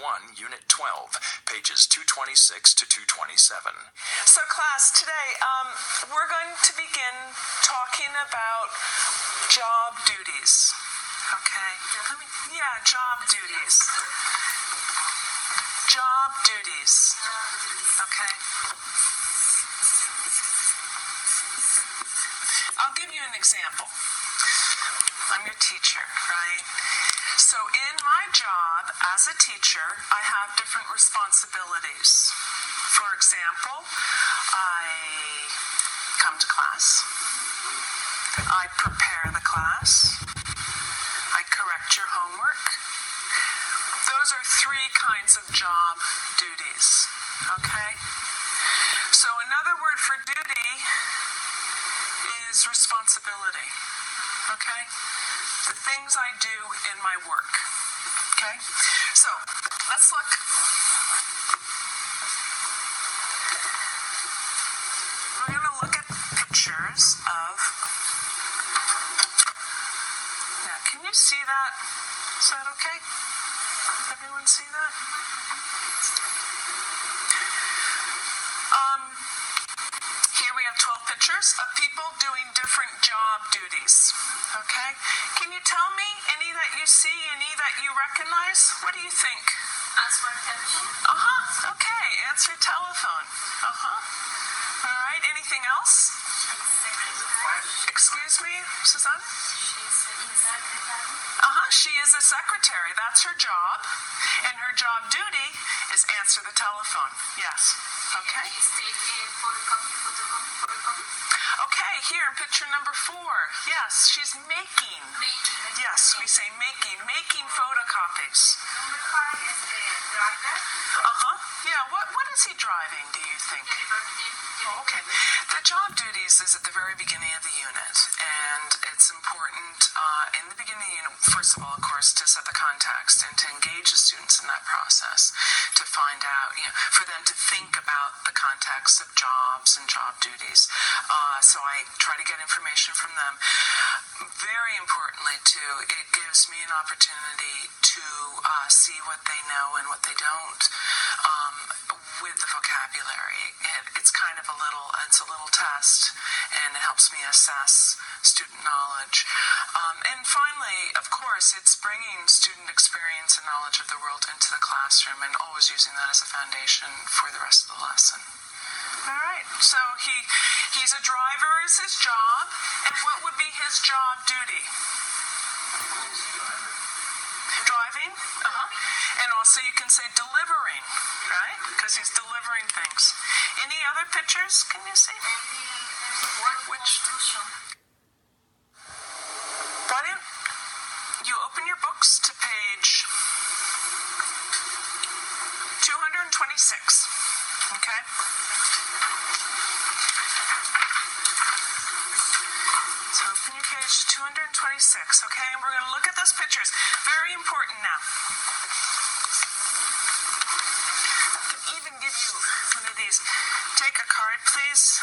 1, Unit 12, pages 226 to 227. So class, today we're going to begin talking about job duties. Okay? Job duties. Job duties. Okay? I'll give you an example. I'm your teacher, right? So in my job as a teacher, I have different responsibilities. For example, I come to class. I prepare the class. I correct your homework. Those are 3 kinds of job duties, okay? So another word for duty is responsibility, okay? The things I do in my work, okay? So let's look. We're going to look at pictures of... Now, can you see that? Is that okay? Everyone see that? Here we have 12 pictures of people doing different job duties. Okay? Can you tell me any that you see, any that you recognize? What do you think? Answer telephone. Okay. Answer telephone. All right. Anything else? Excuse me, Susanna? She is a secretary. That's her job. And her job duty is answer the telephone. Yes. Okay. Okay, here in picture number 4. Yes, she's making. Yes, we say making photocopies. Number 5 is the driver. Yeah, what is he driving, do you think? Okay. The job duties is at the very beginning of the unit, and it's important in the beginning of the unit, first of all, of course, to set the context and to engage the students in that process, to find out, for them to think about the context of jobs and job duties. So I try to get information from them. Very importantly, too, it gives me an opportunity to see what they know and what they don't with the vocabulary. It's kind of a little test, and it helps me assess student knowledge. And finally, of course, it's bringing student experience and knowledge of the world into the classroom and always using that as a foundation for the rest of the lesson. All right, so he's a driver is his job, and what would be his job duty? Driving, and also you can say delivering, right? Because he's delivering things. Any other pictures? Can you see? Which? Why don't you open your books to page 226? Okay. So open your page 226, okay? And we're going to look at those pictures. Very important now. I can even give you one of these. Take a card, please.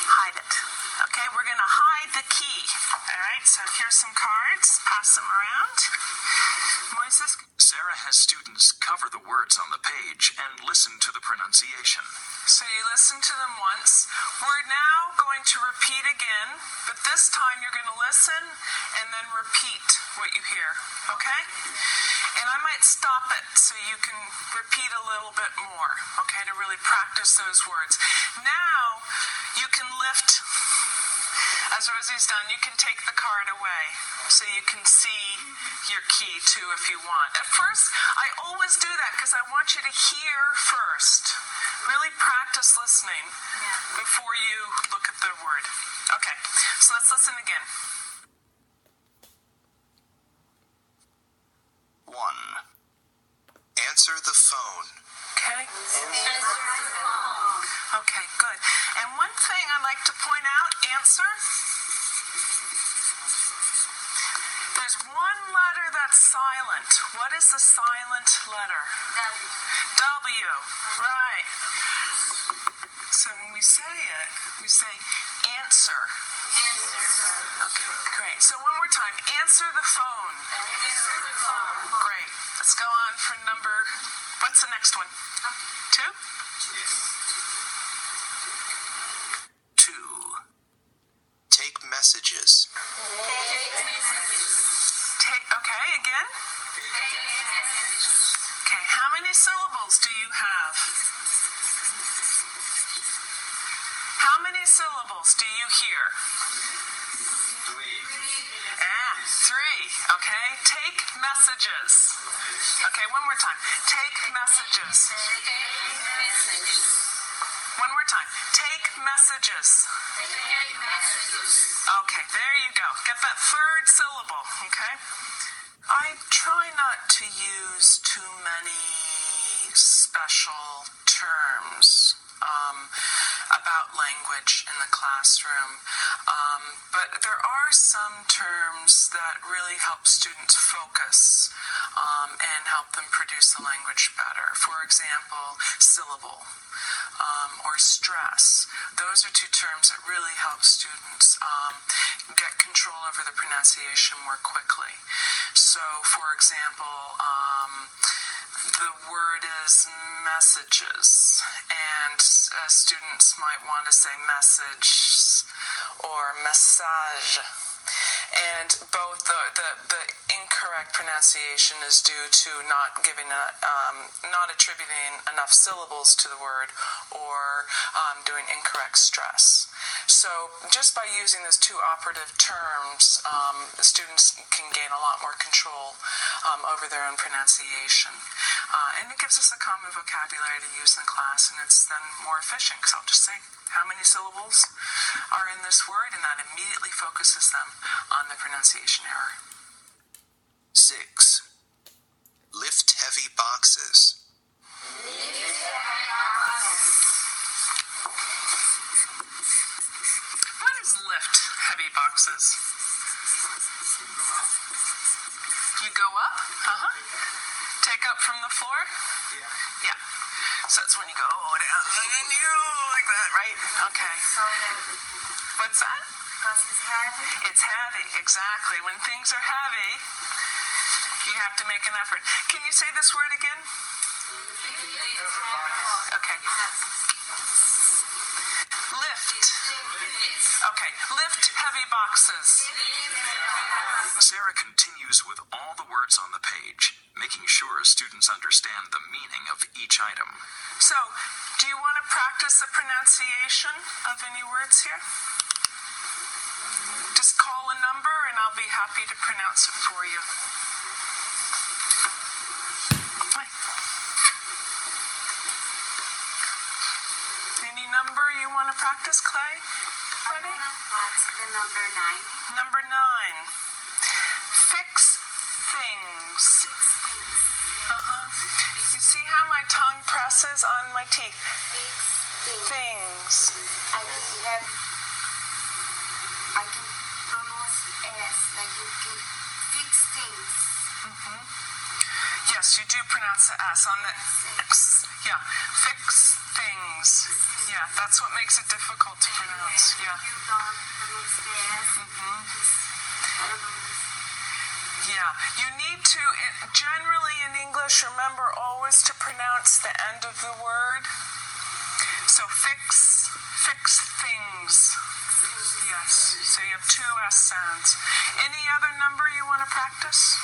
Hide it. Okay, we're going to hide the key. All right, so here's some cards. Pass them around. Moises? Sarah has students cover the words on the page and listen to the pronunciation. So you listen to them once. We're now going to repeat again, but this time you're going to listen and then repeat what you hear, okay? And I might stop it so you can repeat a little bit more, okay, to really practice those words. Now you can lift, as Rosie's done, you can take the card away so you can see your key too if you want. At first, I always do that because I want you to hear first. Really practice listening before you look at the word. Okay, so let's listen again. 1. Answer the phone. Okay? Okay, good. And one thing I'd like to point out, answer. There's one letter that's silent. What is the silent letter? W. Right. So when we say it, we say answer. Okay, great. So one more time. Answer the phone. Great. The let's go on for number, what's the next one? 2? 2. Take messages. Okay, again? Okay, how many syllables do you have? How many syllables do you hear? 3. 3. Okay, take messages. Okay, one more time. Take messages. One more time. Take messages. Okay, there you go. Get that third syllable, okay? I try not to use too many special terms about language in the classroom, but there are some terms that really help students focus and help them produce the language better. For example, syllable or stress. Those are 2 terms that really help students get control over the pronunciation more quickly. So, for example, the word is messages, and students might want to say message or message. And both the incorrect pronunciation is due to not attributing enough syllables to the word, or doing incorrect stress. So just by using those 2 operative terms, students can gain a lot more control over their own pronunciation. And it gives us a common vocabulary to use in the class, and it's then more efficient, because I'll just say how many syllables are in this word, and that immediately focuses them on the pronunciation error. 6. Lift heavy boxes. What is lift heavy boxes? You go up? Take up from the floor? Yeah. So that's when you go down and you like that, right? Okay. What's that? Because it's heavy. It's heavy, exactly. When things are heavy, you have to make an effort. Can you say this word again? Okay. Lift. Okay, lift heavy boxes. Sarah continues with all the words on the page, making sure students understand the meaning of each item. So, do you want to practice the pronunciation of any words here? Just call a number and I'll be happy to pronounce it for you. Any number you want to practice, Clay? Ready? What's the number 9? Number 9. Fix things. You see how my tongue presses on my teeth? Things. I can pronounce S, like you can fix things. Yes, you do pronounce the S on the X. Yeah, fix things. Yeah, that's what makes it difficult to pronounce. Yeah. You don't pronounce the S. Yeah, you need to, generally in English, remember always to pronounce the end of the word. So fix things. Yes, so you have 2 S sounds. Any other number you want to practice?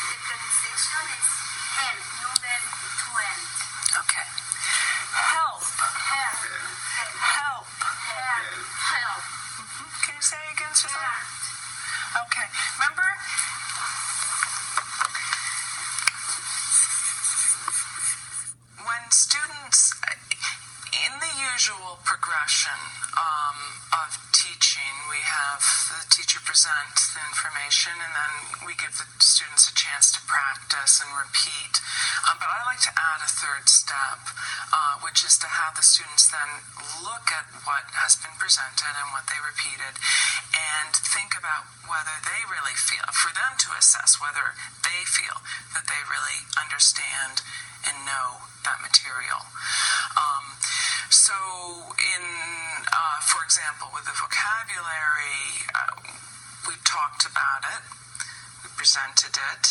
The pronunciation is help, number 12. Okay. Help. Help. Can you say it again, Suzanne? Okay. Remember? When students, in the usual progression of teaching, we have the teacher present the information and then we give the students a chance to practice and repeat. But I like to add a third step, which is to have the students then look at what has been presented and what they repeated and think about whether they really feel, for them to assess whether they feel that they really understand and know that material. For example, with the vocabulary, we talked about it, we presented it,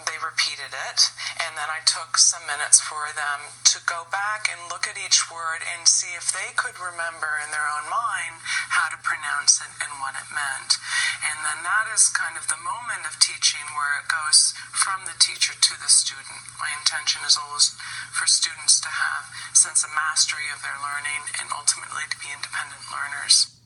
they repeated it, and then I took some minutes for them to go back and look at each word and see if they could remember in their own mind how to pronounce it and what it meant. And then that is kind of the moment of teaching where it goes from the teacher to the student. My intention is always for students to have a sense of mastery of their learning and ultimately to be independent learners.